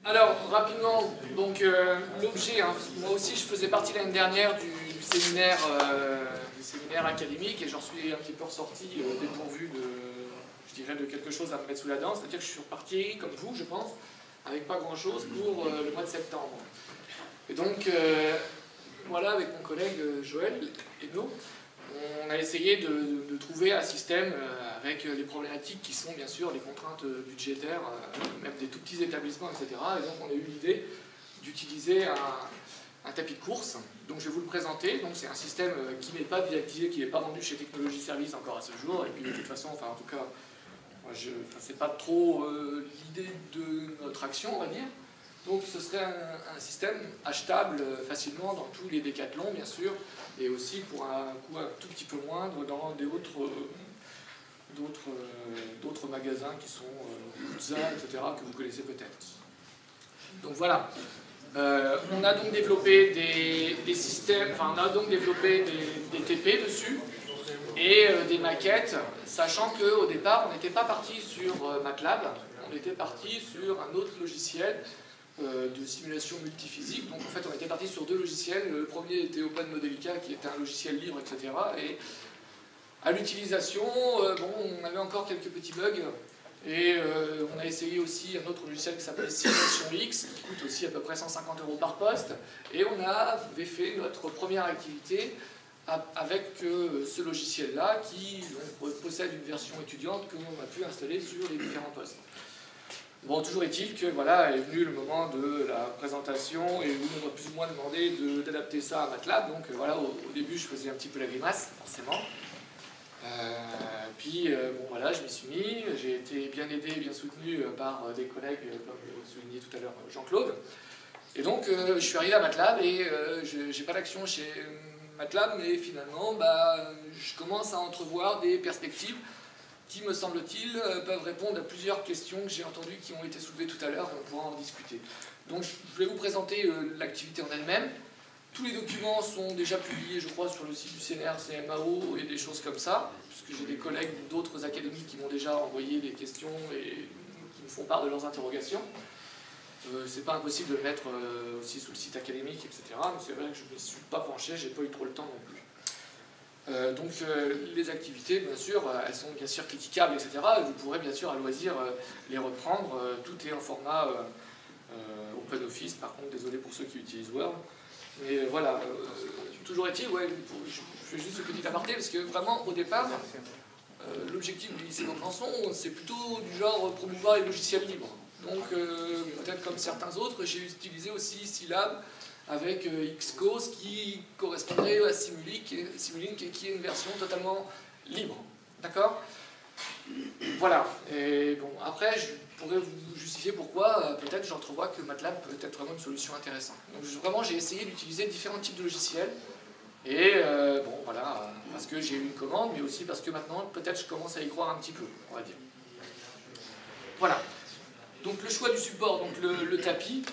Alors, rapidement, donc l'objet, hein, moi aussi je faisais partie l'année dernière du séminaire académique et j'en suis un petit peu ressorti dépourvu je dirais, de quelque chose à me mettre sous la dent, c'est-à-dire que je suis reparti, comme vous, je pense, avec pas grand-chose pour le mois de septembre. Et donc, voilà, avec mon collègue Joël et nous, on a essayé de trouver un système avec les problématiques qui sont bien sûr les contraintes budgétaires, même des tout petits établissements, etc. Et donc on a eu l'idée d'utiliser un tapis de course. Donc je vais vous le présenter. Donc c'est un système qui n'est pas désactivé, qui n'est pas vendu chez Technologie Service encore à ce jour. Et puis de toute façon, enfin en tout cas, c'est pas trop l'idée de notre action, on va dire. Donc ce serait un système achetable facilement dans tous les décathlons, bien sûr, et aussi pour un coût un tout petit peu moindre dans d'autres magasins qui sont Pizza, etc., que vous connaissez peut-être. Donc voilà. On a donc développé des systèmes, enfin on a donc développé des TP dessus et des maquettes, sachant qu'au départ on n'était pas parti sur MATLAB, on était parti sur un autre logiciel de simulation multiphysique. Donc en fait on était parti sur deux logiciels. Le premier était OpenModelica qui était un logiciel libre, etc. Et à l'utilisation, bon, on avait encore quelques petits bugs. Et on a essayé aussi un autre logiciel qui s'appelle Simulation X, qui coûte aussi à peu près 150 € par poste. Et on avait fait notre première activité avec ce logiciel-là qui donc, possède une version étudiante que l'on a pu installer sur les différents postes. Bon, toujours est-il que voilà, est venu le moment de la présentation et où on m'a plus ou moins demandé d'adapter ça à MATLAB. Donc voilà, au début je faisais un petit peu la grimace, forcément. Puis bon voilà, je m'y suis mis, j'ai été bien aidé, bien soutenu par des collègues, comme soulignait tout à l'heure Jean-Claude. Et donc je suis arrivé à MATLAB et j'ai pas d'action chez MATLAB, mais finalement bah, je commence à entrevoir des perspectives qui, me semble-t-il, peuvent répondre à plusieurs questions que j'ai entendues qui ont été soulevées tout à l'heure, on pourra en discuter. Donc je vais vous présenter l'activité en elle-même. Tous les documents sont déjà publiés, je crois, sur le site du CNR, CMAO et des choses comme ça, puisque j'ai des collègues d'autres académies qui m'ont déjà envoyé des questions et qui me font part de leurs interrogations. C'est pas impossible de le mettre aussi sur le site académique, etc. Mais c'est vrai que je ne me suis pas penché, j'ai pas eu trop le temps non plus. Donc les activités, bien sûr, elles sont bien sûr critiquables, etc. Et vous pourrez bien sûr à loisir les reprendre. Tout est en format OpenOffice, par contre, désolé pour ceux qui utilisent Word. Mais voilà, toujours est-il, ouais, je fais juste ce petit aparté, parce que vraiment, au départ, l'objectif du lycée Compréhension, c'est plutôt du genre promouvoir les logiciels libres. Donc, peut-être comme certains autres, j'ai utilisé aussi Scilab, avec Xcos qui correspondrait à Simulink et qui est une version totalement libre. D'accord? Voilà. Et bon, après, je pourrais vous justifier pourquoi, peut-être j'entrevois que MATLAB peut être vraiment une solution intéressante. Donc vraiment, j'ai essayé d'utiliser différents types de logiciels. Et bon, voilà, parce que j'ai eu une commande, mais aussi parce que maintenant, peut-être je commence à y croire un petit peu, on va dire. Voilà. Donc le choix du support, donc le tapis.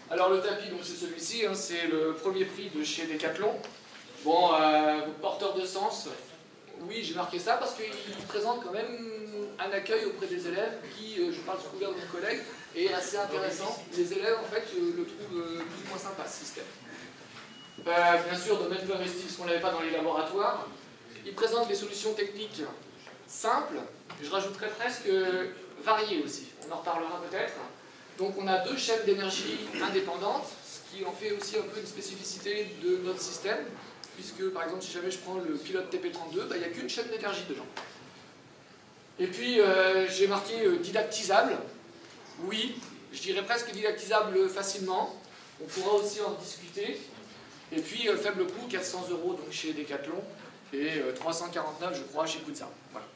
Alors le tapis, c'est celui-ci, hein, c'est le premier prix de chez Decathlon. Bon, porteur de sens, oui j'ai marqué ça parce qu'il présente quand même un accueil auprès des élèves qui, je parle sous couvert de mon collègue, est assez intéressant. Les élèves en fait le trouvent plus ou moins sympa ce système. Bien sûr, domaine peu investi parce qu'on ne l'avait pas dans les laboratoires. Il présente des solutions techniques simples, je rajouterais presque variées aussi, on en reparlera peut-être. Donc on a deux chaînes d'énergie indépendantes, ce qui en fait aussi un peu une spécificité de notre système, puisque par exemple si jamais je prends le pilote TP32, il n'y a qu'une chaîne d'énergie dedans. Et puis j'ai marqué didactisable, oui, je dirais presque didactisable facilement, on pourra aussi en discuter. Et puis faible coût, 400 € donc chez Decathlon, et 349 je crois chez Kutza. Voilà.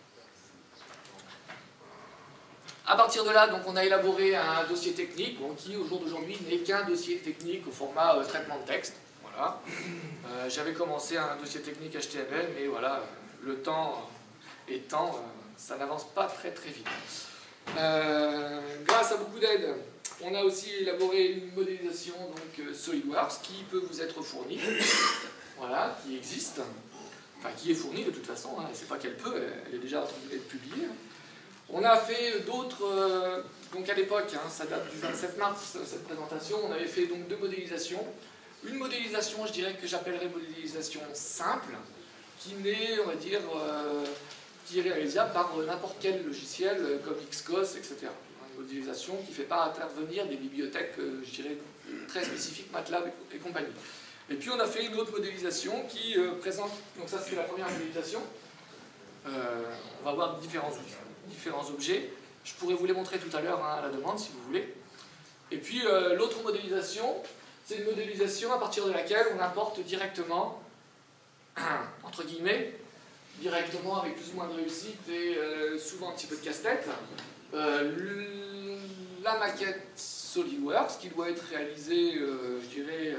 À partir de là, donc, on a élaboré un dossier technique, bon, qui au jour d'aujourd'hui n'est qu'un dossier technique au format traitement de texte. Voilà. J'avais commencé un dossier technique HTML, mais voilà, le temps étant, ça n'avance pas très vite. Grâce à beaucoup d'aide, on a aussi élaboré une modélisation donc, SolidWorks qui peut vous être fournie, voilà, qui existe, enfin qui est fournie de toute façon, hein, c'est pas qu'elle peut, elle est déjà en train d'être publiée. On a fait d'autres, donc à l'époque, hein, ça date du 27 mars, cette présentation, on avait fait donc 2 modélisations. Une modélisation, je dirais que j'appellerais modélisation simple, qui n'est, on va dire, qui est réalisable par n'importe quel logiciel comme Xcos, etc. Une modélisation qui ne fait pas intervenir des bibliothèques, je dirais, très spécifiques, MATLAB et compagnie. Et puis on a fait une autre modélisation qui présente, donc ça c'est la première modélisation, on va voir différents objets. Je pourrais vous les montrer tout à l'heure hein, à la demande si vous voulez. Et puis l'autre modélisation, c'est une modélisation à partir de laquelle on importe directement, entre guillemets, directement avec plus ou moins de réussite et souvent un petit peu de casse-tête, la maquette SolidWorks qui doit être réalisée, je dirais,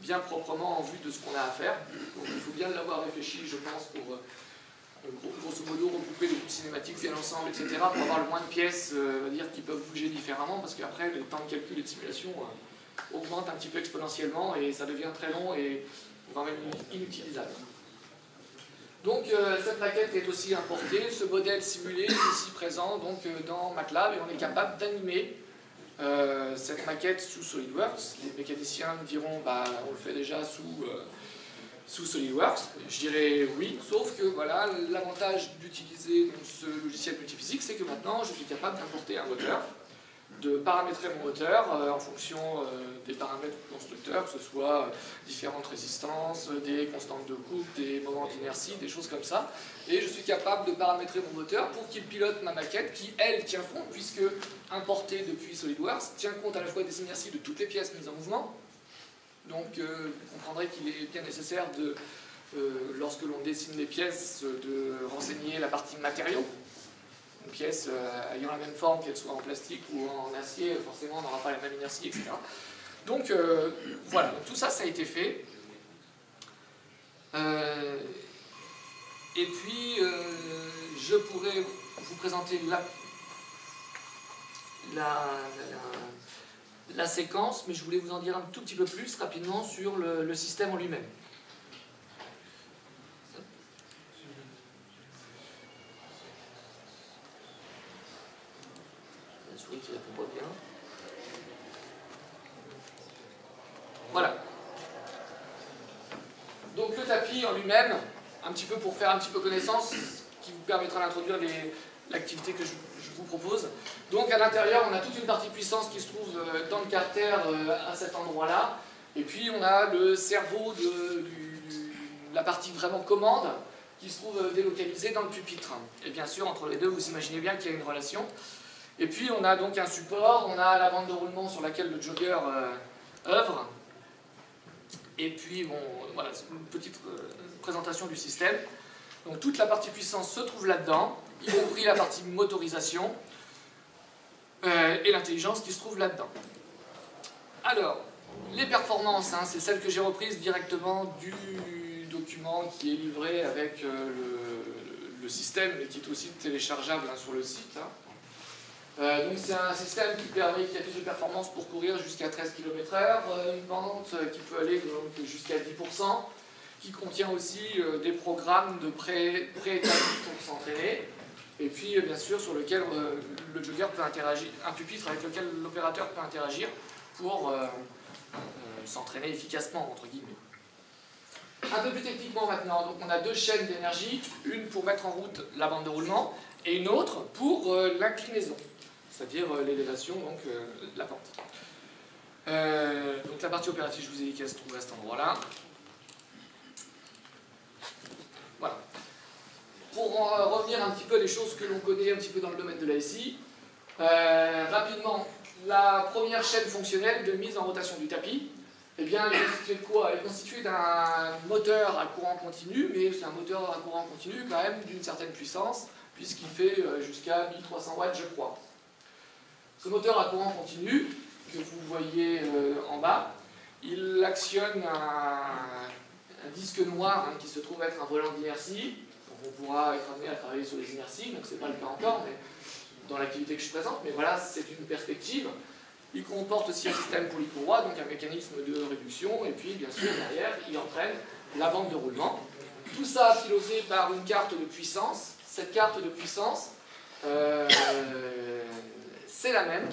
bien proprement en vue de ce qu'on a à faire. Donc il faut bien l'avoir réfléchi, je pense, pour grosso modo regrouper les groupes cinématiques bien ensemble, etc., pour avoir le moins de pièces dire, qui peuvent bouger différemment, parce qu'après, le temps de calcul et de simulation augmente un petit peu exponentiellement et ça devient très long et voire même inutilisable. Donc cette maquette est aussi importée, ce modèle simulé est aussi présent donc, dans MATLAB et on est capable d'animer cette maquette sous SolidWorks. Les mécaniciens diront bah, on le fait déjà sous SolidWorks. Je dirais oui, sauf que voilà, l'avantage d'utiliser ce logiciel multiphysique, c'est que maintenant je suis capable d'importer un moteur, de paramétrer mon moteur en fonction des paramètres constructeurs, que ce soit différentes résistances, des constantes de couple, des moments d'inertie, des choses comme ça. Et je suis capable de paramétrer mon moteur pour qu'il pilote ma maquette qui, elle, tient compte, puisque importée depuis SolidWorks, tient compte à la fois des inerties de toutes les pièces mises en mouvement. Donc vous comprendrez qu'il est bien nécessaire, de, lorsque l'on dessine les pièces, de renseigner la partie matériaux. Une pièce ayant la même forme, qu'elle soit en plastique ou en acier, forcément on n'aura pas la même inertie, etc. Donc voilà, donc, tout ça, ça a été fait. Et puis je pourrais vous présenter la séquence, mais je voulais vous en dire un tout petit peu plus rapidement sur le système en lui-même. Qui répond pas bien. Voilà. Donc le tapis en lui-même, un petit peu pour faire un petit peu connaissance, qui vous permettra d'introduire l'activité que je vous propose. Donc à l'intérieur, on a toute une partie puissance qui se trouve dans le carter à cet endroit-là. Et puis on a le cerveau de la partie vraiment commande qui se trouve délocalisé dans le pupitre. Et bien sûr, entre les deux, vous imaginez bien qu'il y a une relation. Et puis on a donc un support, on a la bande de roulement sur laquelle le jogger œuvre. Et puis bon, voilà, c'est une petite présentation du système. Donc toute la partie puissance se trouve là-dedans, y compris la partie motorisation et l'intelligence qui se trouve là-dedans. Alors, les performances, hein, c'est celles que j'ai reprises directement du document qui est livré avec le système, mais qui est aussi téléchargeable hein, sur le site. Hein. Donc c'est un système qui permet qui affiche des performances pour courir jusqu'à 13 km/h, une pente qui peut aller jusqu'à 10%, qui contient aussi des programmes de pré-établis pour s'entraîner, et puis bien sûr sur lequel le jogger peut interagir, un pupitre avec lequel l'opérateur peut interagir pour s'entraîner efficacement, entre guillemets. Un peu plus techniquement maintenant, donc on a deux chaînes d'énergie, une pour mettre en route la bande de roulement, et une autre pour l'inclinaison, c'est-à-dire l'élévation, donc la pente. Donc la partie opérative, je vous ai dit qu'elle se trouve à cet endroit-là. Voilà. Pour en revenir un petit peu à des choses que l'on connaît un petit peu dans le domaine de la SI, rapidement, la première chaîne fonctionnelle de mise en rotation du tapis, eh bien, elle est constituée de quoi? Elle est constituée d'un moteur à courant continu, mais c'est un moteur à courant continu quand même d'une certaine puissance, puisqu'il fait jusqu'à 1300 watts, je crois. Ce moteur à courant continu, que vous voyez en bas, il actionne un disque noir hein, qui se trouve être un volant d'inertie. On pourra être amené à travailler sur les inerties, donc ce n'est pas le cas encore, mais dans l'activité que je présente, mais voilà, c'est une perspective. Il comporte aussi un système polycourroie, donc un mécanisme de réduction, et puis bien sûr derrière, il entraîne la bande de roulement. Tout ça piloté par une carte de puissance. Cette carte de puissance, c'est la même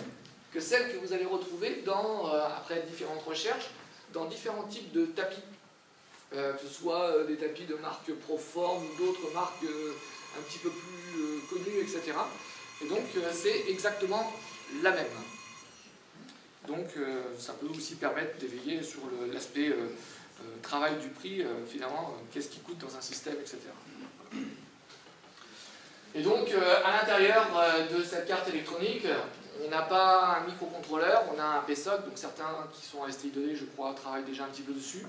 que celle que vous allez retrouver après différentes recherches, dans différents types de tapis. Que ce soit des tapis de marque Proform ou d'autres marques un petit peu plus connues, etc. Et donc c'est exactement la même. Donc ça peut aussi permettre d'éveiller sur l'aspect travail du prix, finalement, qu'est-ce qui coûte dans un système, etc. Et donc à l'intérieur de cette carte électronique, on n'a pas un microcontrôleur, on a un PSOC, donc certains qui sont à STI2D, je crois, travaillent déjà un petit peu dessus.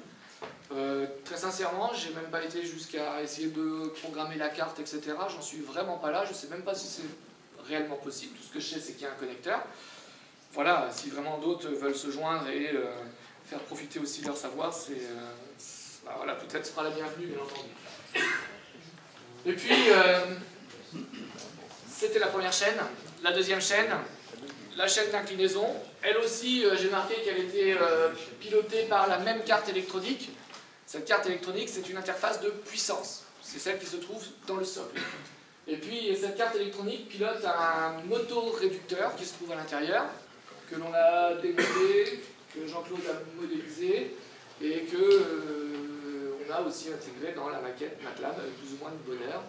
Très sincèrement, j'ai même pas été jusqu'à essayer de programmer la carte, etc. J'en suis vraiment pas là, je sais même pas si c'est réellement possible. Tout ce que je sais, c'est qu'il y a un connecteur. Voilà, si vraiment d'autres veulent se joindre et faire profiter aussi de leur savoir, bah voilà, peut-être sera la bienvenue, bien entendu. Et puis, c'était la première chaîne. La deuxième chaîne, la chaîne d'inclinaison, elle aussi, j'ai marqué qu'elle était pilotée par la même carte électronique. Cette carte électronique, c'est une interface de puissance. C'est celle qui se trouve dans le socle. Et puis, cette carte électronique pilote un motoréducteur qui se trouve à l'intérieur, que l'on a démodé, que Jean-Claude a modélisé, et que on a aussi intégré dans la maquette MATLAB avec plus ou moins de bonheur.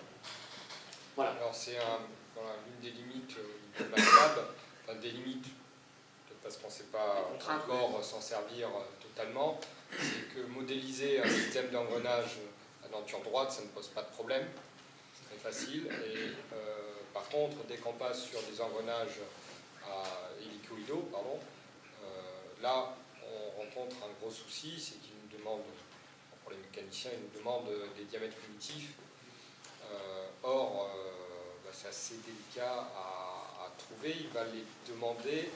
Voilà. Alors, c'est une des limites de MATLAB, enfin des limites, peut-être parce qu'on ne sait pas encore s'en servir totalement, c'est que modéliser un système d'engrenage à nature droite, ça ne pose pas de problème, c'est très facile. Et par contre, dès qu'on passe sur des engrenages hélicoïdaux, là, on rencontre un gros souci, c'est qu'ils nous demandent, pour les mécaniciens, ils nous demandent des diamètres primitifs. Or, c'est assez délicat à trouver. Il va les demander.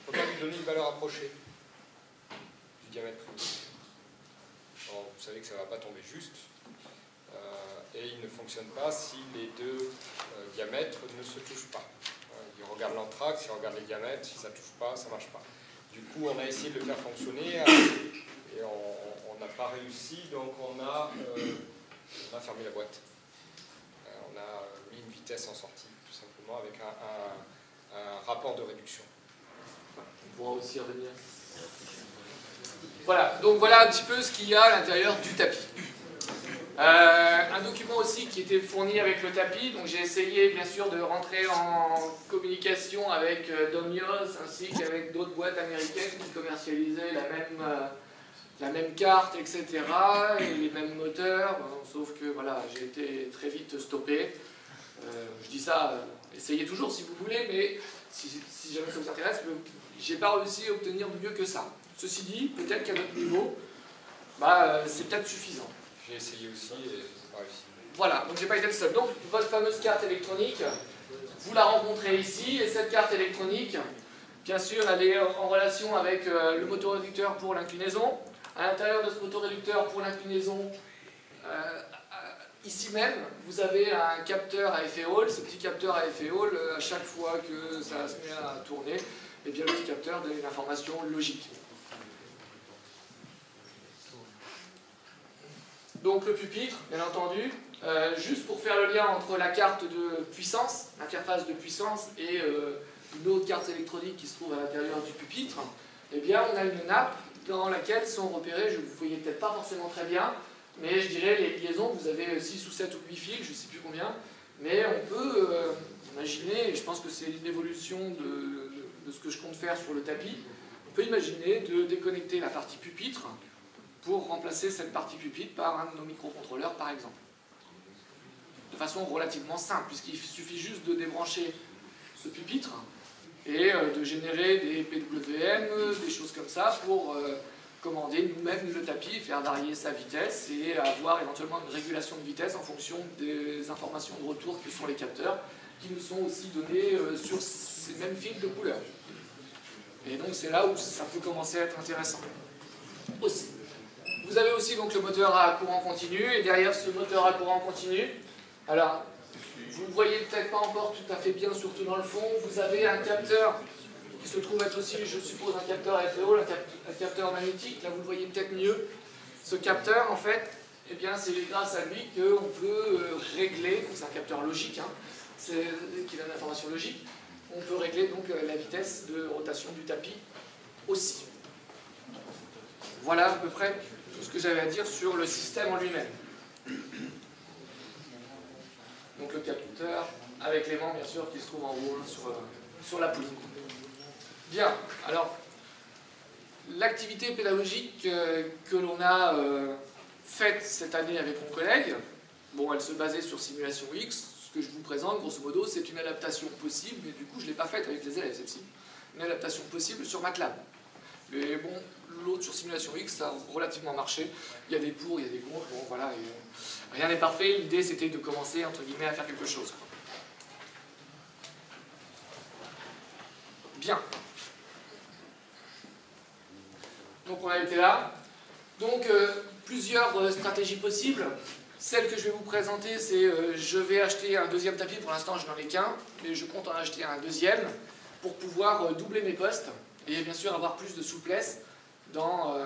On ne peut pas lui donner une valeur approchée du diamètre primitif. Alors, vous savez que ça ne va pas tomber juste. Et il ne fonctionne pas si les deux diamètres ne se touchent pas. Il regarde l'anthrax, il regarde les diamètres. Si ça ne touche pas, ça ne marche pas. Du coup, on a essayé de le faire fonctionner et on n'a pas réussi. Donc, on a fermé la boîte. On a mis une vitesse en sortie, tout simplement, avec un rapport de réduction. On pourra aussi revenir. Voilà, donc voilà un petit peu ce qu'il y a à l'intérieur du tapis. Un document aussi qui était fourni avec le tapis, donc j'ai essayé bien sûr de rentrer en communication avec Domnios ainsi qu'avec d'autres boîtes américaines qui commercialisaient la même carte, etc. et les mêmes moteurs, sauf que voilà, j'ai été très vite stoppé. Je dis ça, essayez toujours si vous voulez, mais si jamais ça vous intéresse, j'ai pas réussi à obtenir mieux que ça. Ceci dit, peut-être qu'à notre niveau, c'est peut-être suffisant. J'ai essayé aussi et j'ai pas réussi. Voilà, donc j'ai pas été le seul. Donc votre fameuse carte électronique, vous la rencontrez ici, et cette carte électronique, bien sûr, elle est en relation avec le motoréducteur pour l'inclinaison. À l'intérieur de ce motoréducteur pour l'inclinaison, ici même, vous avez un capteur à effet Hall. Ce petit capteur à effet Hall, à chaque fois que ça se met à tourner, eh bien, le petit capteur donne une information logique. Donc le pupitre, bien entendu, juste pour faire le lien entre la carte de puissance, l'interface de puissance, et une autre carte électronique qui se trouve à l'intérieur du pupitre, eh bien on a une nappe dans laquelle sont repérés, vous ne voyez peut-être pas forcément très bien, mais je dirais les liaisons, vous avez 6 ou 7 ou 8 fils, je ne sais plus combien, mais on peut imaginer, et je pense que c'est une évolution de ce que je compte faire sur le tapis, on peut imaginer de déconnecter la partie pupitre pour remplacer cette partie pupitre par un de nos microcontrôleurs, par exemple. De façon relativement simple, puisqu'il suffit juste de débrancher ce pupitre et de générer des PWM, des choses comme ça, pour commander nous-mêmes le tapis, faire varier sa vitesse et avoir éventuellement une régulation de vitesse en fonction des informations de retour que sont les capteurs, qui nous sont aussi donnés sur ces mêmes fils de couleur. Et donc c'est là où ça peut commencer à être intéressant. Aussi. Vous avez aussi donc le moteur à courant continu, et derrière ce moteur à courant continu, alors vous ne voyez peut-être pas encore tout à fait bien, surtout dans le fond, vous avez un capteur qui se trouve être aussi, je suppose, un capteur FEO, un capteur magnétique, là vous le voyez peut-être mieux. Ce capteur, en fait, eh bien c'est grâce à lui qu'on peut régler, c'est un capteur logique, hein, qui donne l'information logique, on peut régler donc la vitesse de rotation du tapis aussi. Voilà à peu près tout ce que j'avais à dire sur le système en lui-même. Donc le capteur avec l'aimant bien sûr qui se trouve en haut hein, sur la poulie. Bien, alors l'activité pédagogique que l'on a faite cette année avec mon collègue, bon, elle se basait sur Simulation X. Ce que je vous présente, grosso modo, c'est une adaptation possible, mais du coup, je ne l'ai pas faite avec les élèves, celle-ci. Une adaptation possible sur MATLAB. Mais bon, l'autre sur Simulation X, ça a relativement marché. Il y a des pour, il y a des contre, bon, voilà. Et rien n'est parfait. L'idée, c'était de commencer, entre guillemets, à faire quelque chose. Bien. Donc, on a été là. Donc, plusieurs stratégies possibles. Celle que je vais vous présenter, c'est je vais acheter un deuxième tapis. Pour l'instant, je n'en ai qu'un, mais je compte en acheter un deuxième pour pouvoir doubler mes postes et bien sûr avoir plus de souplesse dans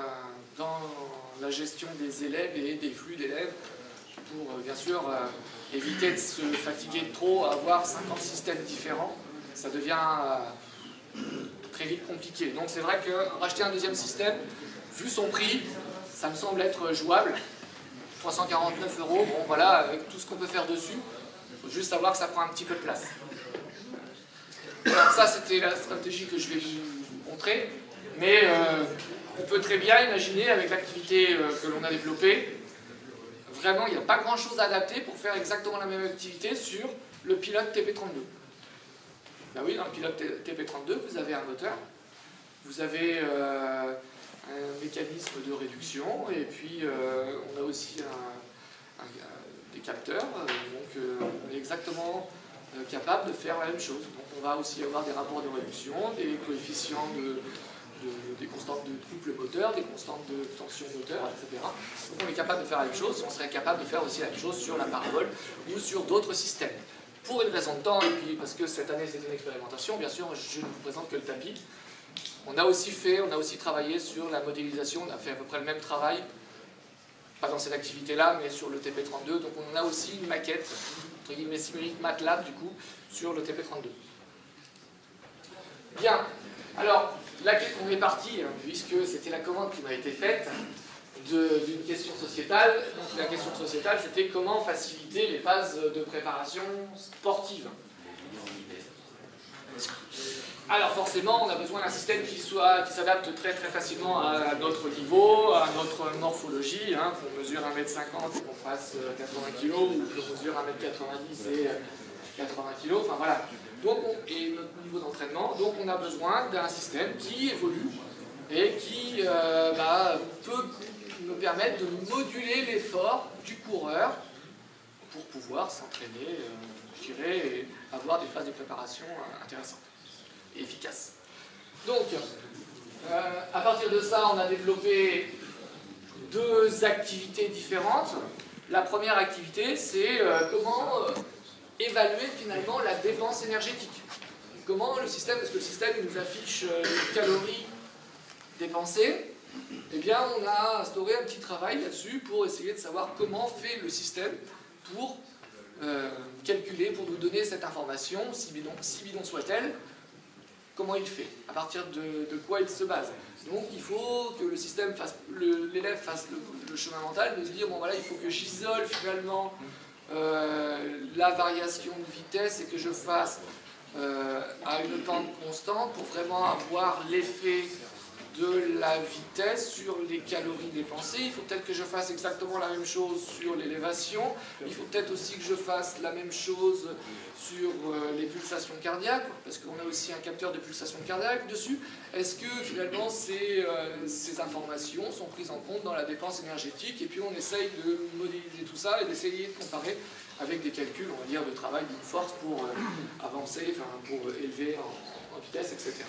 la gestion des élèves et des flux d'élèves pour bien sûr éviter de se fatiguer trop, avoir 50 systèmes différents. Ça devient très vite compliqué. Donc c'est vrai que racheter un deuxième système, vu son prix, ça me semble être jouable. 349 €, bon voilà, avec tout ce qu'on peut faire dessus, il faut juste savoir que ça prend un petit peu de place. Alors ça, c'était la stratégie que je vais vous montrer, mais on peut très bien imaginer, avec l'activité que l'on a développée, vraiment, il n'y a pas grand-chose à adapter pour faire exactement la même activité sur le pilote TP32. Ben oui, dans le pilote TP32, vous avez un moteur, vous avez un mécanisme de réduction, et puis on a aussi des capteurs, donc on est exactement capable de faire la même chose. Donc on va aussi avoir des rapports de réduction, des coefficients des constantes de couple moteur, des constantes de tension moteur, etc. Donc on est capable de faire la même chose, on serait capable de faire aussi la même chose sur la parabole ou sur d'autres systèmes. Pour une raison de temps, et puis parce que cette année c'est une expérimentation, bien sûr, je ne vous présente que le tapis. On a aussi travaillé sur la modélisation, on a fait à peu près le même travail, pas dans cette activité-là, mais sur le TP32. Donc on a aussi une maquette, entre guillemets simulink MATLAB du coup, sur le TP32. Bien, alors là on est parti, hein, puisque c'était la commande qui m'a été faite d'une question sociétale. Donc la question sociétale, c'était comment faciliter les phases de préparation sportive. Alors forcément, on a besoin d'un système qui s'adapte très facilement à notre niveau, à notre morphologie, hein, qu'on mesure 1,50 m et qu'on fasse 80 kg, ou qu'on mesure 1,90 m et 80 kg, enfin voilà. Donc, et notre niveau d'entraînement, donc on a besoin d'un système qui évolue et qui peut nous permettre de moduler l'effort du coureur pour pouvoir s'entraîner, je dirais, et avoir des phases de préparation intéressantes et efficaces. Donc, à partir de ça, on a développé deux activités différentes. La première activité, c'est comment évaluer finalement la dépense énergétique. Comment le système, est-ce que le système nous affiche les calories dépensées? Eh bien, on a instauré un petit travail là-dessus pour essayer de savoir comment fait le système pour calculer, pour nous donner cette information, si bidon soit-elle, comment il fait, à partir de quoi il se base. Donc il faut que le système fasse, l'élève fasse le chemin mental de se dire, bon voilà, il faut que j'isole finalement la variation de vitesse et que je fasse à une pente constante pour vraiment avoir l'effet de la vitesse sur les calories dépensées. Il faut peut-être que je fasse exactement la même chose sur l'élévation. Il faut peut-être aussi que je fasse la même chose sur les pulsations cardiaques, parce qu'on a aussi un capteur de pulsations cardiaques dessus. Est-ce que finalement ces informations sont prises en compte dans la dépense énergétique? Et puis on essaye de modéliser tout ça et d'essayer de comparer avec des calculs, on va dire, de travail d'une force pour avancer, enfin pour élever en vitesse, etc.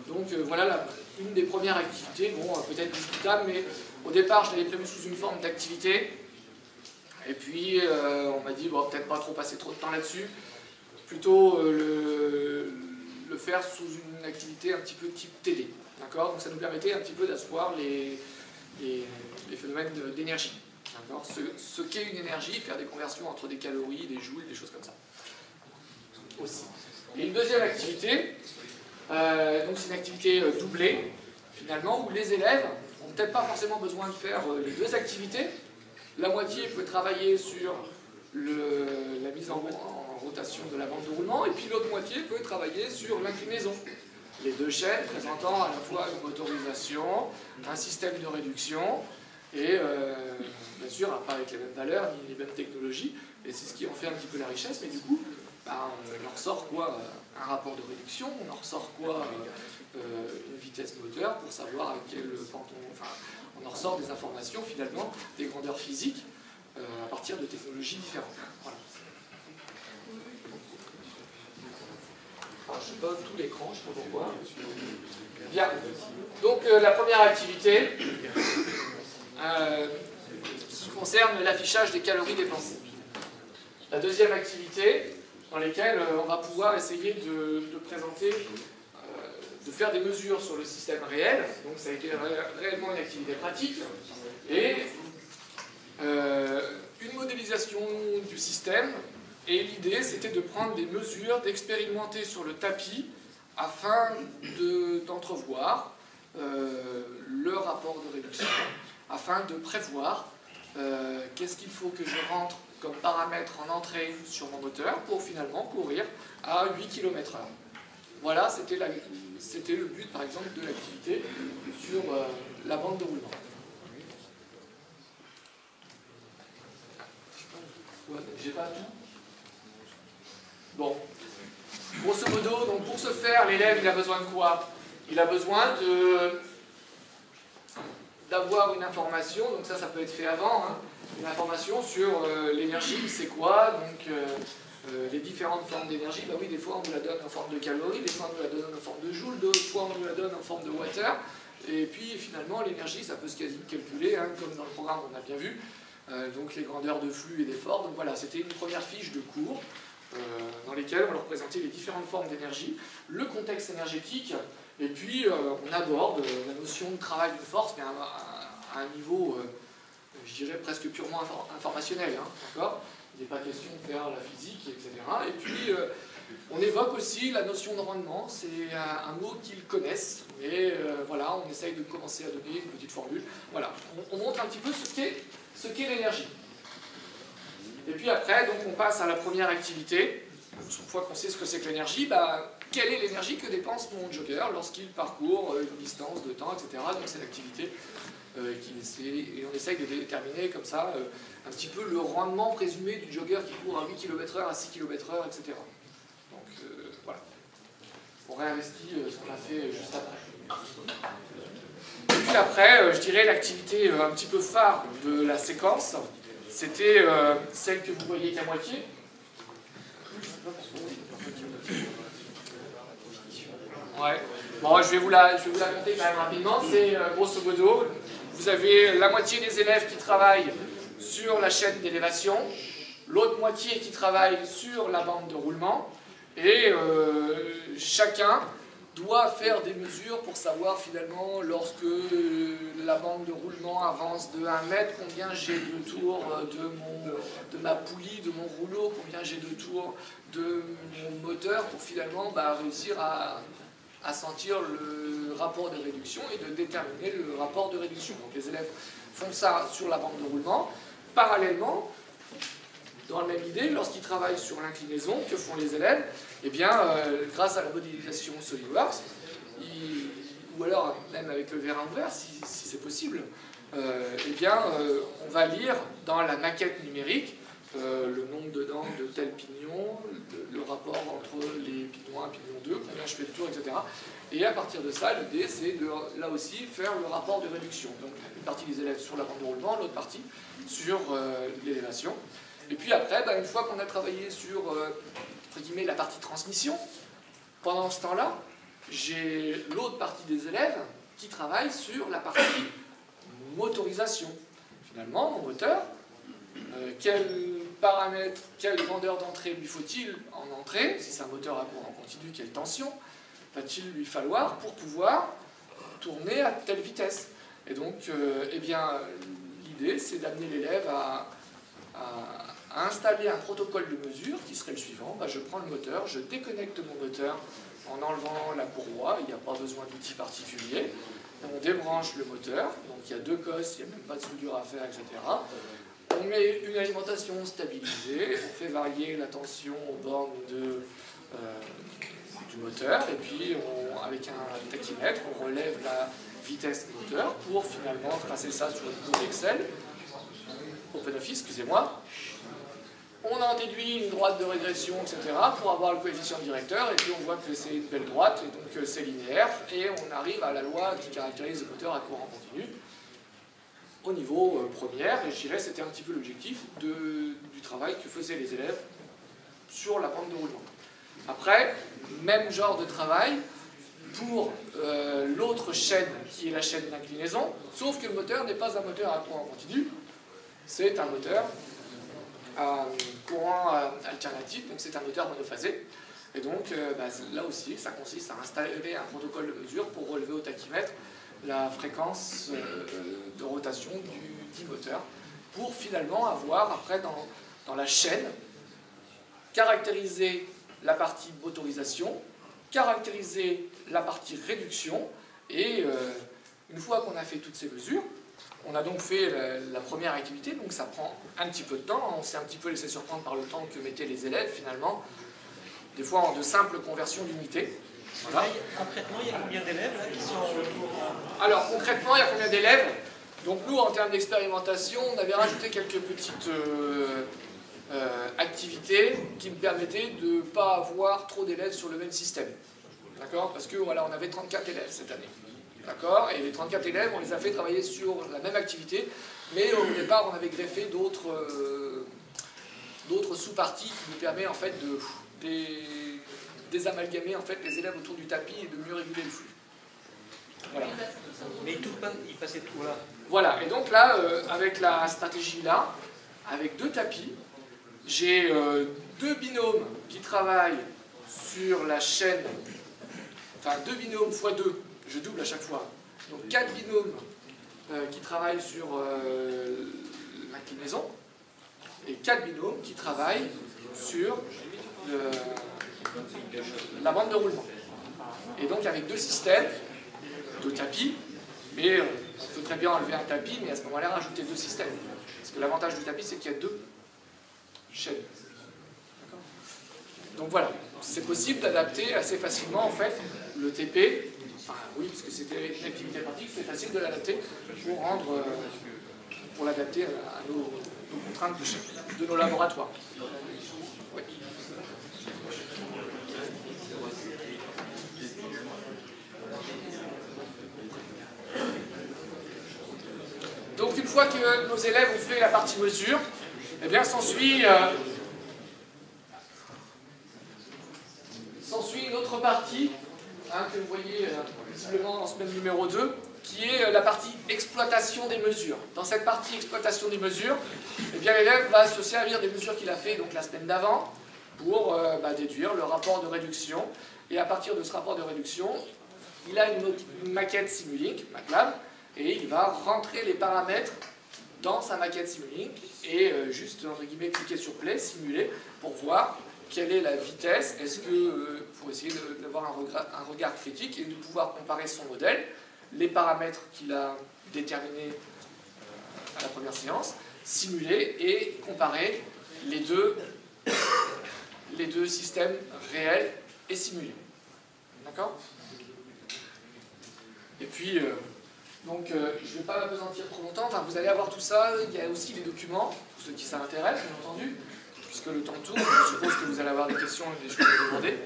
Donc voilà une des premières activités, bon, peut-être discutable, mais au départ je l'avais prévu sous une forme d'activité, et puis on m'a dit, bon, peut-être pas trop passer trop de temps là-dessus, plutôt le faire sous une activité un petit peu type TD, d'accord? Donc ça nous permettait un petit peu d'asseoir les phénomènes d'énergie, d'accord? Ce qu'est une énergie, faire des conversions entre des calories, des joules, des choses comme ça. aussi. Et une deuxième activité, donc c'est une activité doublée, finalement, où les élèves n'ont peut-être pas forcément besoin de faire les deux activités. La moitié peut travailler sur la mise en rotation de la bande de roulement, et puis l'autre moitié peut travailler sur l'inclinaison. Les deux chaînes présentant à la fois une motorisation, un système de réduction, et bien sûr, pas avec les mêmes valeurs ni les mêmes technologies, et c'est ce qui en fait un petit peu la richesse, mais du coup, on en ressort quoi? Un rapport de réduction, on en ressort quoi? Une vitesse moteur pour savoir à quel pente on en ressort des informations finalement, des grandeurs physiques à partir de technologies différentes. Voilà. Alors, je sais pas tout l'écran, je ne sais pas pourquoi. Bien. Donc la première activité qui concerne l'affichage des calories dépensées. La deuxième activité dans laquelle on va pouvoir essayer de présenter, de faire des mesures sur le système réel. Donc ça a été réellement une activité pratique. Et une modélisation du système. Et l'idée, c'était de prendre des mesures, d'expérimenter sur le tapis afin d'entrevoir le rapport de réduction, afin de prévoir qu'est-ce qu'il faut que je rentre comme paramètre en entrée sur mon moteur pour finalement courir à 8 km/h. Voilà, c'était le but, par exemple, de l'activité sur la bande de roulement. J'ai pas tout. Bon. Grosso modo, donc pour ce faire, l'élève, il a besoin de quoi? Il a besoin d'avoir une information, donc ça peut être fait avant, hein, une information sur l'énergie, c'est quoi, donc les différentes formes d'énergie. Bah oui, des fois on nous la donne en forme de calories, des fois on nous la donne en forme de joules, d'autres fois on nous la donne en forme de water, et puis finalement l'énergie, ça peut se quasi calculer, hein, comme dans le programme on a bien vu, donc les grandeurs de flux et d'effort. Donc voilà, c'était une première fiche de cours dans lesquelles on leur présentait les différentes formes d'énergie, le contexte énergétique, et puis on aborde la notion de travail de force, mais à un niveau, je dirais, presque purement informationnel, hein, d'accord ? Il n'est pas question de faire la physique, etc. Et puis on évoque aussi la notion de rendement, c'est un mot qu'ils connaissent, mais voilà, on essaye de commencer à donner une petite formule. Voilà, on montre un petit peu ce qu'est l'énergie. Et puis après, donc on passe à la première activité. Une fois qu'on sait ce que c'est que l'énergie, quelle est l'énergie que dépense mon jogger lorsqu'il parcourt une distance de temps, etc. Donc c'est l'activité et on essaye de déterminer comme ça un petit peu le rendement présumé du jogger qui court à 8 km/h, à 6 km/h, etc. Donc voilà. On réinvestit ce qu'on a fait juste après. Et puis après, je dirais l'activité un petit peu phare de la séquence, c'était celle que vous voyez qu'à moitié. Ouais. Bon, je vais vous la compter quand même rapidement. C'est grosso modo, vous avez la moitié des élèves qui travaillent sur la chaîne d'élévation, l'autre moitié qui travaille sur la bande de roulement, et chacun doit faire des mesures pour savoir finalement lorsque la bande de roulement avance de 1 mètre, combien j'ai de tours de ma poulie, de mon rouleau, combien j'ai de tours de mon moteur pour finalement réussir à sentir le rapport de réduction et de déterminer le rapport de réduction. Donc les élèves font ça sur la bande de roulement. Parallèlement, dans la même idée, lorsqu'ils travaillent sur l'inclinaison, que font les élèves? Eh bien, grâce à la modélisation SolidWorks, ou alors même avec le verre ouvert, si c'est possible, eh bien, on va lire dans la maquette numérique le nombre de dents de tel pignon, le rapport entre les pignons 1 et pignon 2, combien je fais le tour, etc. Et à partir de ça, l'idée, c'est de, là aussi, faire le rapport de réduction. Donc, une partie des élèves sur la bande de roulement, l'autre partie sur l'élévation. Et puis après, une fois qu'on a travaillé sur entre guillemets, la partie transmission, pendant ce temps-là, j'ai l'autre partie des élèves qui travaillent sur la partie motorisation. Finalement, mon moteur, quel paramètre, quelle grandeur d'entrée lui faut-il en entrée? Si c'est un moteur à courant continu, quelle tension va-t-il lui falloir pour pouvoir tourner à telle vitesse? Et donc, eh bien, l'idée, c'est d'amener l'élève à installer installer un protocole de mesure qui serait le suivant. Je prends le moteur, je déconnecte mon moteur en enlevant la courroie, il n'y a pas besoin d'outils particuliers. On débranche le moteur, donc il y a 2 cosses, il n'y a même pas de soudure à faire, etc. On met une alimentation stabilisée, on fait varier la tension aux bornes du moteur, et puis avec un tachymètre, on relève la vitesse moteur pour finalement tracer ça sur une courbe Excel, OpenOffice, excusez-moi. On en déduit une droite de régression, etc., pour avoir le coefficient directeur, et puis on voit que c'est une belle droite, et donc c'est linéaire, et on arrive à la loi qui caractérise le moteur à courant continu au niveau première, et je dirais c'était un petit peu l'objectif du travail que faisaient les élèves sur la pente de roulement. Après, même genre de travail pour l'autre chaîne qui est la chaîne d'inclinaison, sauf que le moteur n'est pas un moteur à courant continu, c'est un moteur à courant alternatif, donc c'est un moteur monophasé. Et donc là aussi, ça consiste à installer un protocole de mesure pour relever au tachymètre la fréquence de rotation du moteur, pour finalement avoir après dans la chaîne caractériser la partie motorisation, caractériser la partie réduction, et une fois qu'on a fait toutes ces mesures, on a donc fait la première activité, donc ça prend un petit peu de temps, on s'est un petit peu laissé surprendre par le temps que mettaient les élèves finalement, des fois en de simples conversions d'unités. Voilà. Concrètement, il y a combien d'élèves qui sont... Alors concrètement, il y a combien d'élèves? Donc nous, en termes d'expérimentation, on avait rajouté quelques petites activités qui me permettaient de ne pas avoir trop d'élèves sur le même système. D'accord? Parce que voilà, on avait 34 élèves cette année. D'accord? Et les 34 élèves, on les a fait travailler sur la même activité, mais au départ, on avait greffé d'autres sous-parties qui nous permettent en fait de désamalgamer en fait les élèves autour du tapis et de mieux réguler le flux. Voilà. Mais il passait tout là. Voilà, et donc là, avec la stratégie là, avec 2 tapis, j'ai 2 binômes qui travaillent sur la chaîne, enfin 2 binômes x 2, je double à chaque fois. Donc 4 binômes qui travaillent sur l'inclinaison, et 4 binômes qui travaillent sur la bande de roulement. Et donc avec 2 systèmes, 2 tapis, mais on peut très bien enlever un tapis, mais à ce moment-là rajouter 2 systèmes. Parce que l'avantage du tapis, c'est qu'il y a 2 chaînes. Donc voilà, c'est possible d'adapter assez facilement en fait le TP. Enfin oui, parce que c'était une activité pratique, c'est facile de l'adapter pour l'adapter à nos contraintes de nos laboratoires. Oui. Donc une fois que nos élèves ont fait la partie mesure, eh bien s'ensuit une autre partie que vous voyez visiblement dans ce même numéro 2, qui est la partie exploitation des mesures. Dans cette partie exploitation des mesures, eh bien l'élève va se servir des mesures qu'il a fait donc la semaine d'avant pour déduire le rapport de réduction. Et à partir de ce rapport de réduction, il a une maquette Simulink, MATLAB, et il va rentrer les paramètres dans sa maquette Simulink et juste entre guillemets cliquer sur Play, simuler, pour voir quelle est la vitesse, est-ce que, pour essayer d'avoir un regard critique et de pouvoir comparer son modèle, les paramètres qu'il a déterminés à la première séance, simuler et comparer les deux systèmes réels et simulés. D'accord? Et puis, je ne vais pas m'apesantir trop longtemps, enfin, vous allez avoir tout ça, il y a aussi les documents, pour ceux qui ça intéresse, bien entendu, puisque le temps tourne, je suppose que vous allez avoir des questions et des choses à demander.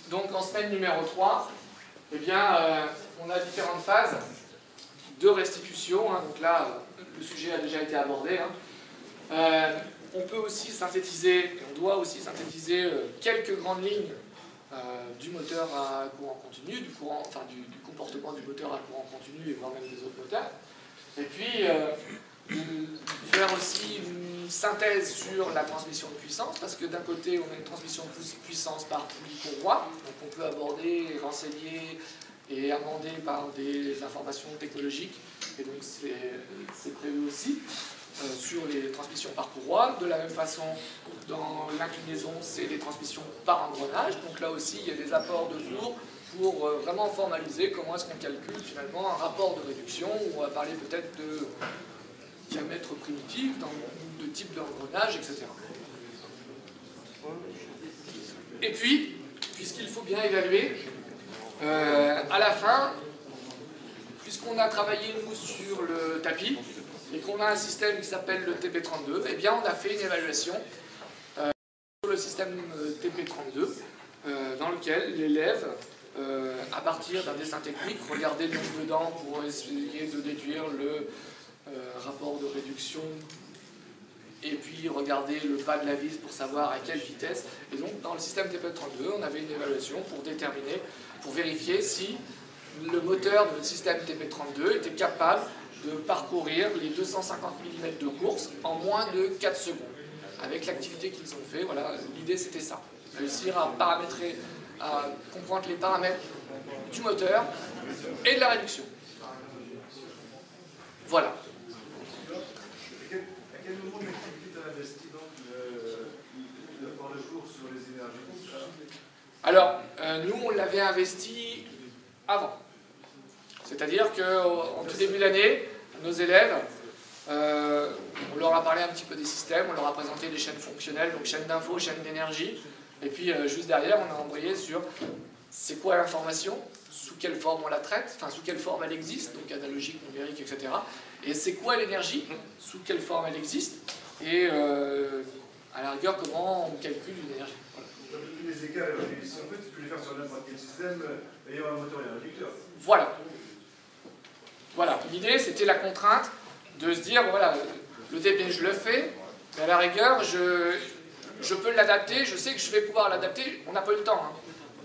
Donc en semaine numéro 3, eh bien, on a différentes phases de restitution, hein, donc là, le sujet a déjà été abordé. Hein. On peut aussi synthétiser, on doit aussi synthétiser quelques grandes lignes du moteur à courant continu, du comportement du moteur à courant continu et voire même des autres moteurs. Et puis, faire aussi une synthèse sur la transmission de puissance, parce que d'un côté, on a une transmission de puissance par poulie courroie, donc on peut aborder, renseigner et amender par des informations technologiques, et donc c'est prévu aussi. sur les transmissions par courroie. De la même façon, dans l'inclinaison, c'est des transmissions par engrenage. Donc là aussi, il y a des apports de cours pour vraiment formaliser comment est-ce qu'on calcule finalement un rapport de réduction, où on va parler peut-être de diamètre primitif, de type d'engrenage, etc. Et puis, puisqu'il faut bien évaluer, à la fin, puisqu'on a travaillé nous sur le tapis, et qu'on a un système qui s'appelle le TP32, eh bien on a fait une évaluation sur le système TP32, dans lequel l'élève, à partir d'un dessin technique, regardait le nombre de dents pour essayer de déduire le rapport de réduction, et puis regarder le pas de la vis pour savoir à quelle vitesse. Et donc dans le système TP32, on avait une évaluation pour déterminer, pour vérifier si le moteur de notre système TP32 était capable de parcourir les 250 mm de course en moins de 4 secondes. Avec l'activité qu'ils ont fait, voilà, l'idée c'était ça. Réussir à paramétrer, à comprendre les paramètres du moteur et de la réduction. Voilà. À quel moment de l'activité tu as investi donc par le jour sur les énergies? Alors, nous on l'avait investi avant. C'est-à-dire qu'en tout début d'année, nos élèves, on leur a parlé un petit peu des systèmes, on leur a présenté des chaînes fonctionnelles, donc chaîne d'info, chaîne d'énergie, et puis juste derrière, on a envoyé sur c'est quoi l'information, sous quelle forme on la traite, enfin sous quelle forme elle existe, donc analogique, numérique, etc. Et c'est quoi l'énergie, sous quelle forme elle existe, et à la rigueur, comment on calcule une énergie. Voilà. Les écarts, en fait, tu peux les faire sur n'importe quel système, ayant un moteur et un réducteur. Voilà. Voilà, l'idée c'était la contrainte de se dire, voilà, le TP je le fais, mais à la rigueur, je peux l'adapter, je sais que je vais pouvoir l'adapter, on n'a pas eu le temps. Hein.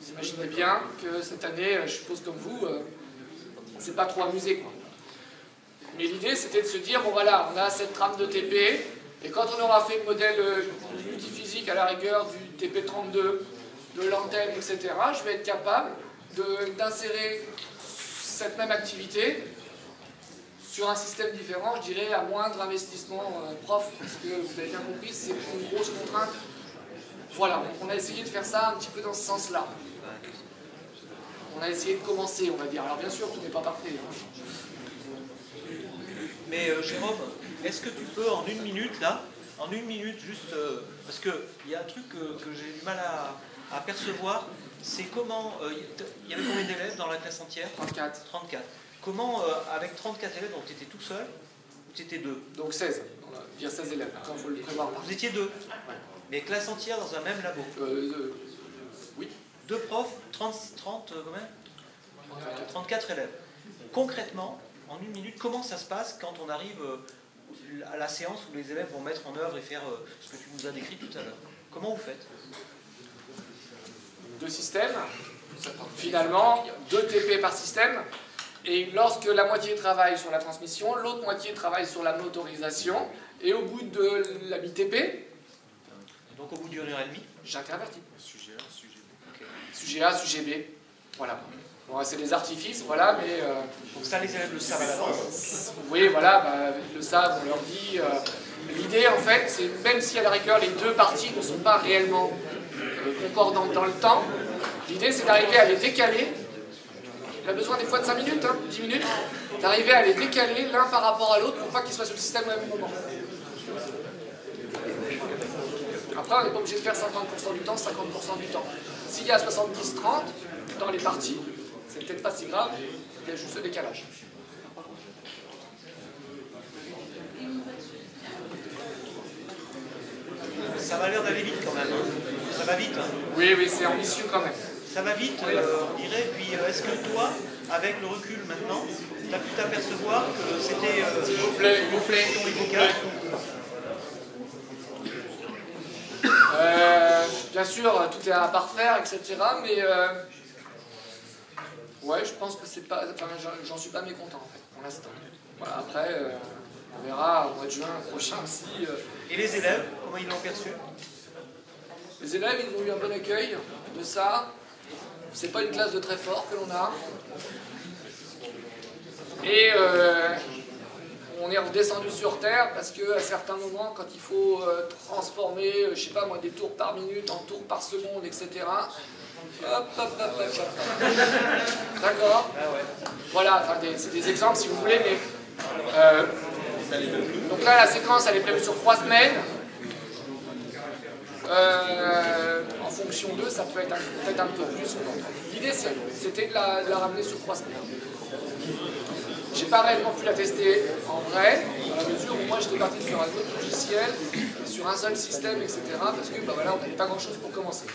Vous imaginez bien que cette année, je suppose comme vous, on ne s'est pas trop amusé, quoi. Mais l'idée c'était de se dire, bon voilà, on a cette trame de TP, et quand on aura fait le modèle multiphysique à la rigueur du TP32, de l'antenne, etc., je vais être capable d'insérer cette même activité sur un système différent, je dirais, à moindre investissement prof, parce que vous avez bien compris, c'est une grosse contrainte. Voilà, donc on a essayé de faire ça un petit peu dans ce sens-là. On a essayé de commencer, on va dire. Alors bien sûr, tout n'est pas parfait. Hein. Mais Jérôme, est-ce que tu peux en une minute, là, en une minute, juste, parce qu'il y a un truc que j'ai du mal à percevoir, c'est comment, il y avait combien d'élèves dans la classe entière? 34. 34. Comment, avec 34 élèves, donc tu étais tout seul, ou tu étais deux? Donc 16, il y a 16 élèves, il faut le prévoir. Vous étiez deux, Ouais. mais classe entière dans un même labo? Oui. Deux profs, 30 combien 34 élèves. Concrètement, en une minute, comment ça se passe quand on arrive à la séance où les élèves vont mettre en œuvre et faire ce que tu nous as décrit tout à l'heure? Comment vous faites? Deux systèmes, finalement, 2 TP par système, et lorsque la moitié travaille sur la transmission, l'autre moitié travaille sur la motorisation, et au bout de la mi-TP, donc au bout d'une heure et demie, j'intervertis. Sujet A, sujet B. okay. Sujet A, sujet B, voilà. Bon, c'est des artifices, voilà, mais... donc ça, les élèves le savent à l'avance. Oui, voilà, bah, ils le savent, on leur dit... L'idée, en fait, c'est même si à la rigueur, les deux parties ne sont pas réellement concordantes dans le temps, l'idée, c'est d'arriver à les décaler. Il a besoin des fois de 5 minutes, hein, 10 minutes, d'arriver à les décaler l'un par rapport à l'autre pour pas qu'ils soient sur le système au même moment. Après, on n'est pas obligé de faire 50% du temps, 50% du temps. S'il y a 70-30 dans les parties, c'est peut-être pas si grave, il y a juste le décalage. Ça va l'air d'aller vite quand même. Ça va vite. Hein. Oui, oui, c'est ambitieux quand même. Ça va vite, on dirait. Puis est-ce que toi, avec le recul maintenant, tu as pu t'apercevoir que c'était S'il vous plaît, s'il vous plaît. Bien sûr, tout est à parfaire, etc. Mais ouais, je pense que c'est pas. Enfin, j'en suis pas mécontent en fait, pour l'instant. Voilà, après, on verra au mois de juin prochain si. Et les élèves, comment ils l'ont perçu? Les élèves, ils ont eu un bon accueil de ça. C'est pas une classe de très fort que l'on a. Et on est redescendu sur Terre parce qu'à certains moments, quand il faut transformer, je sais pas moi, des tours par minute en tours par seconde, etc. Hop, hop, hop, hop, hop. D'accord. Voilà, enfin, c'est des exemples si vous voulez, mais... donc là, la séquence, elle est prévue sur 3 semaines. En fonction d'eux, ça peut être peut-être un peu plus. L'idée, c'était de la ramener sur 3 semaines. J'ai pas réellement pu la tester en vrai, dans la mesure où moi j'étais parti sur un autre logiciel, sur un seul système, etc. Parce que bah voilà, on n'avait pas grand chose pour commencer.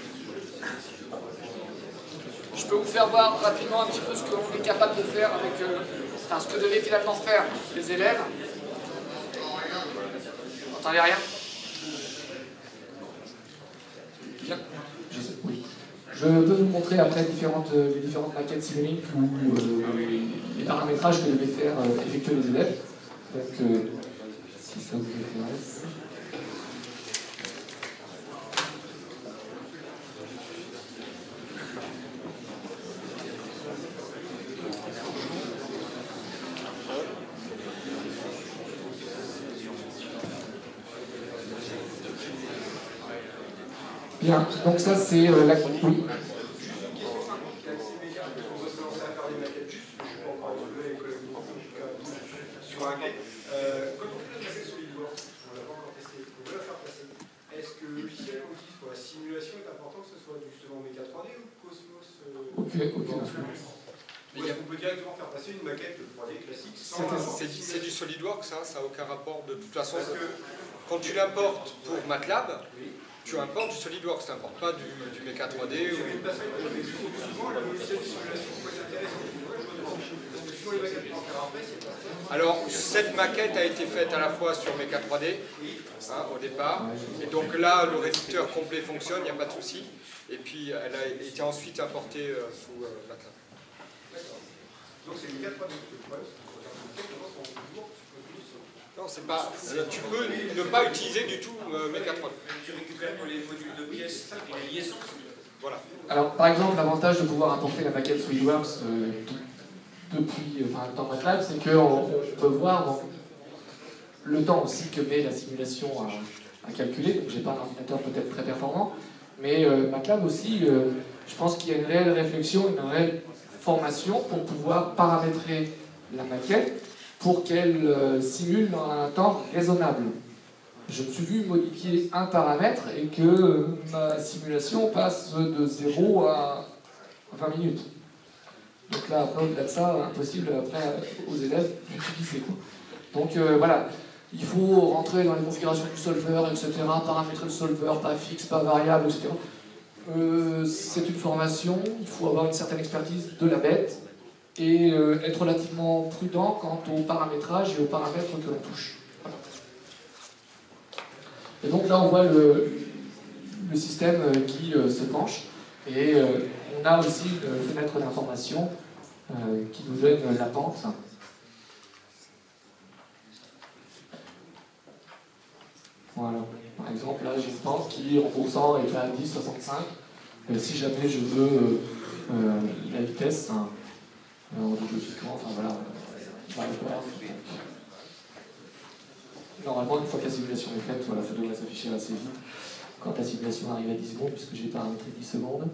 Je peux vous faire voir rapidement un petit peu ce qu'on est capable de faire avec, enfin ce que devaient finalement faire les élèves. Vous n'entendez rien? Bien. Oui. Je peux vous montrer après les différentes maquettes Simulink ou les paramétrages que devaient faire effectuer les élèves. Donc, si ça vous intéresse. Bien, donc ça c'est la... Oui. Est-ce que le logiciel qu'on utilise pour la simulation est important que ce soit justement Mecha 3D ou Cosmos Ok, influence. Ou est-ce qu'on peut directement faire passer une maquette 3D classique sans c'est du SolidWorks, hein, ça n'a aucun rapport de toute façon. Quand tu l'importes pour MATLAB, tu importes du SolidWorks, tu n'importes pas du Mecha 3D. Alors, cette maquette a été faite à la fois sur Mecha 3D, hein, au départ, et donc là, le réducteur complet fonctionne, il n'y a pas de souci, et puis elle a été ensuite importée sous MATLAB. Donc c'est Mecha 3D. Non, c'est pas. Tu peux ne pas utiliser du tout Mecha 3D. Tu récupères pour les modules de pièces et les liaisons. Voilà. Alors, par exemple, l'avantage de pouvoir importer la maquette SolidWorks depuis dans MATLAB, c'est qu'on peut voir le temps aussi que met la simulation à calculer. Donc, j'ai pas un ordinateur peut-être très performant, mais MATLAB aussi, je pense qu'il y a une réelle réflexion, une réelle formation pour pouvoir paramétrer la maquette pour qu'elle simule dans un temps raisonnable. Je me suis vu modifier un paramètre et que ma simulation passe de 0 à 20 minutes. Donc là, après, au-delà de ça, impossible après aux élèves d'utiliser. Donc voilà, il faut rentrer dans les configurations du solver, etc., paramétrer le solver, pas fixe, pas variable, etc. C'est une formation, il faut avoir une certaine expertise de la bête et être relativement prudent quant au paramétrage et aux paramètres que l'on touche. Voilà. Et donc là, on voit le système qui se penche. Et on a aussi une fenêtre d'information qui nous donne la pente. Voilà. Par exemple, là, j'ai une pente qui, en poussant, est à 10,65. Si jamais je veux la vitesse, logiquement, enfin voilà, on va le voir. Normalement, une fois que la simulation est faite, voilà, ça devrait s'afficher assez vite. Quand la simulation arrive à 10 secondes, puisque j'ai paramétré 10 secondes.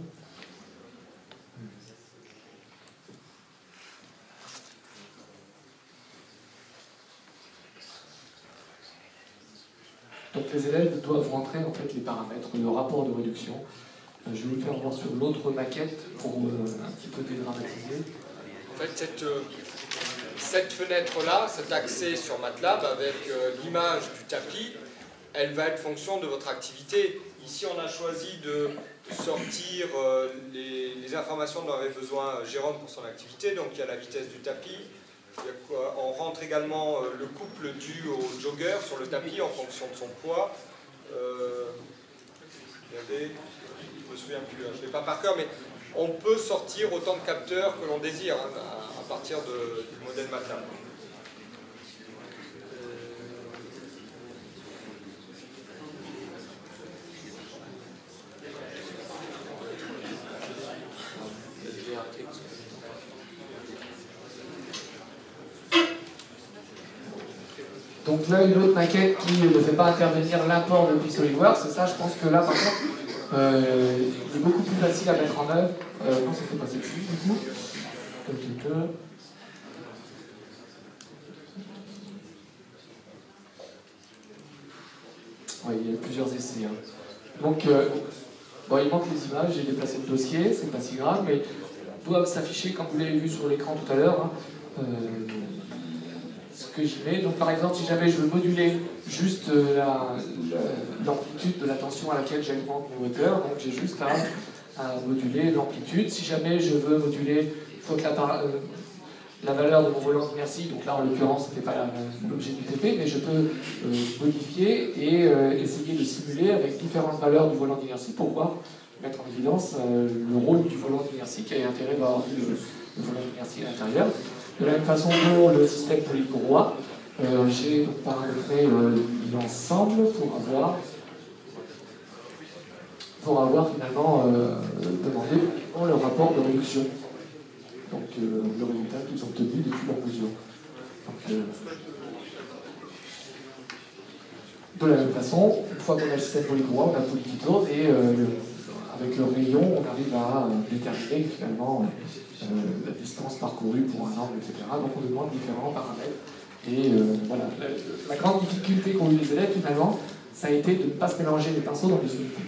Donc les élèves doivent rentrer en fait les paramètres, le rapport de réduction. Je vais vous faire voir sur l'autre maquette pour un petit peu dédramatiser. En fait, cette fenêtre-là, cet accès sur MATLAB avec l'image du tapis, elle va être fonction de votre activité. Ici, on a choisi de sortir les informations dont avait besoin Jérôme pour son activité. Donc, il y a la vitesse du tapis. On rentre également le couple dû au jogger sur le tapis en fonction de son poids. Je ne me souviens plus, je ne l'ai pas par cœur, mais on peut sortir autant de capteurs que l'on désire hein, à partir du modèle MATLAB. Donc là, une autre maquette qui ne fait pas intervenir l'import depuis SolidWorks, et ça, je pense que là, par contre, il est beaucoup plus facile à mettre en œuvre. Non, ça fait pas celle-ci, du coup. Oui, il y a plusieurs essais. Hein. Donc, bon, il manque les images, j'ai déplacé le dossier, c'est pas si grave, mais doivent s'afficher, comme vous l'avez vu sur l'écran tout à l'heure, hein, ce que j'y mets. Donc, par exemple, si jamais je veux moduler juste l'amplitude de la tension à laquelle j'augmente mon moteur, donc j'ai juste à moduler l'amplitude. Si jamais je veux moduler, il faut que la valeur de mon volant d'inertie, donc là en l'occurrence c'était pas l'objet du TP, mais je peux modifier et essayer de simuler avec différentes valeurs du volant d'inertie pour pouvoir mettre en évidence le rôle du volant d'inertie qui a intérêt d'avoir le volant d'inertie à l'intérieur. De la même façon pour le système polycourroie, j'ai paramétré l'ensemble pour avoir finalement demandé le rapport de réduction. Donc le résultat qu'ils ont obtenu depuis leur mesure. Donc, de la même façon, une fois qu'on a le système polycourroie, on a un poly qui tourne et avec le rayon, on arrive à déterminer finalement la distance parcourue pour un angle, etc. Donc on demande différents paramètres. Et voilà, la grande difficulté qu'ont eu les élèves finalement, ça a été de ne pas se mélanger les pinceaux dans les unités.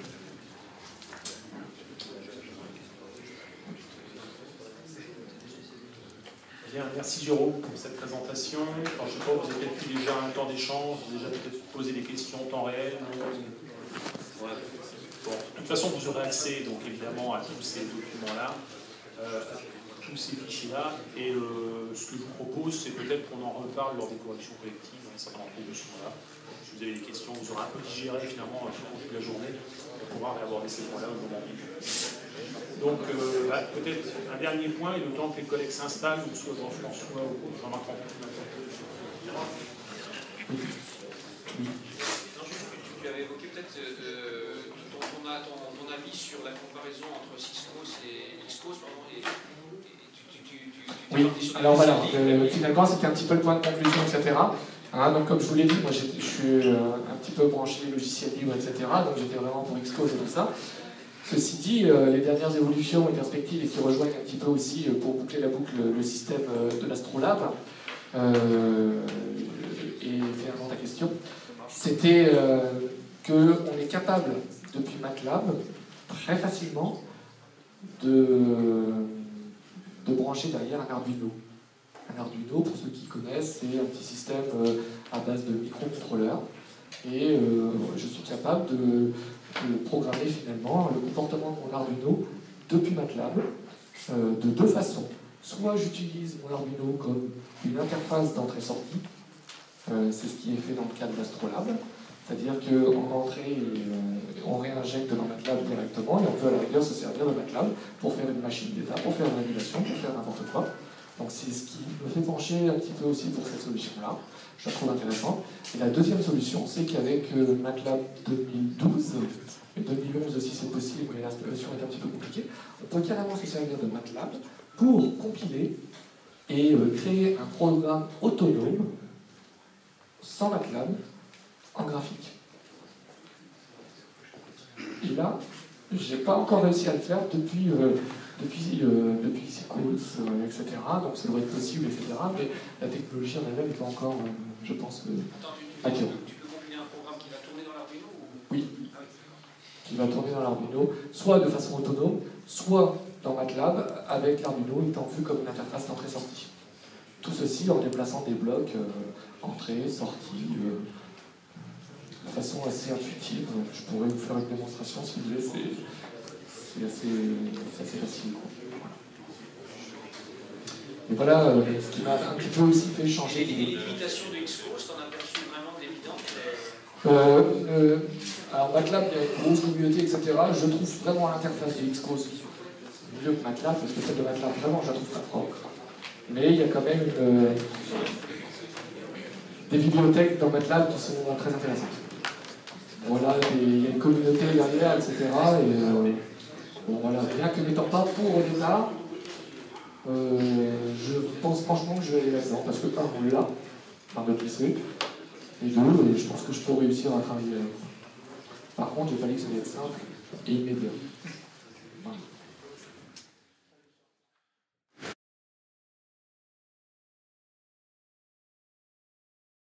Bien, merci Jérôme pour cette présentation. Alors, je ne sais pas, vous avez peut-être eu déjà un temps d'échange, vous avez déjà peut-être posé des questions en temps réel. Ouais. Bon, de toute façon, vous aurez accès donc, évidemment à tous ces documents-là, tous ces fichiers-là. Et ce que je vous propose, c'est peut-être qu'on en reparle lors des corrections collectives, dans certains promotions-là. Si vous avez des questions, vous aurez un peu digéré finalement au cours de la journée pour pouvoir aborder ces points-là au moment venu. Donc, peut-être un dernier point, et le temps que les collègues s'installent, donc soit Jean-François ou Jean-Marc Rampon. Tu avais évoqué peut-être ton avis sur la comparaison entre Syscos et Xcos, oui, alors voilà, finalement c'était un petit peu le point de conclusion, etc. Hein, donc comme je vous l'ai dit, moi je suis un petit peu branché logiciel libre, etc. Donc j'étais vraiment pour Xcos et tout ça. Ceci dit, les dernières évolutions et perspectives, et qui rejoignent un petit peu aussi, pour boucler la boucle, le système de l'Astrolabe, et finalement ta question, c'était qu'on est capable, depuis MATLAB, très facilement, de brancher derrière un Arduino. Un Arduino, pour ceux qui connaissent, c'est un petit système à base de microcontrôleurs, et je suis capable de programmer finalement le comportement de mon Arduino depuis MATLAB de deux façons. Soit j'utilise mon Arduino comme une interface d'entrée-sortie, c'est ce qui est fait dans le cadre d'Astrolabe, c'est-à-dire qu'en entrée, on réinjecte dans MATLAB directement et on peut à la rigueur se servir de MATLAB pour faire une machine d'état, pour faire une régulation, pour faire n'importe quoi. Donc c'est ce qui me fait pencher un petit peu aussi pour cette solution-là. Je la trouve intéressante. Et la deuxième solution, c'est qu'avec MATLAB 2012, et 2011 aussi c'est possible, mais l'installation est un petit peu compliquée, on peut carrément se servir de MATLAB pour compiler et créer un programme autonome sans MATLAB en graphique. Et là, je n'ai pas encore réussi à le faire depuis Syscos, etc. Donc ça doit être possible, etc. Mais la technologie en elle-même n'est pas encore, je pense, accurate. Tu peux compiler un programme qui va tourner dans l'Arduino ou... Oui. Qui va tourner dans l'Arduino, soit de façon autonome, soit dans MATLAB, avec l'Arduino étant vu comme une interface d'entrée-sortie. Tout ceci en déplaçant des blocs entrée, sortie, de façon assez intuitive. Je pourrais vous faire une démonstration si vous voulez, c'est assez facile. Et voilà ce qui m'a un petit peu aussi fait changer. Les limitations de Xcos, t'en as perçu vraiment d'évidentes? Alors MATLAB, il y a une grosse communauté, etc. Je trouve vraiment l'interface de Xcos mieux que MATLAB, parce que celle de MATLAB, vraiment, je la trouve pas propre. Mais il y a quand même des bibliothèques dans MATLAB qui sont très intéressantes. Voilà, il y a une communauté derrière, etc. Et bon, voilà, bien que n'étant pas pour au départ, je pense franchement que je vais aller là-dedans, parce que on l'a dans notre lycée, Et deux, je pense que je peux réussir à travailler à la fin. Par contre, il fallait que ça allait être simple et immédiat.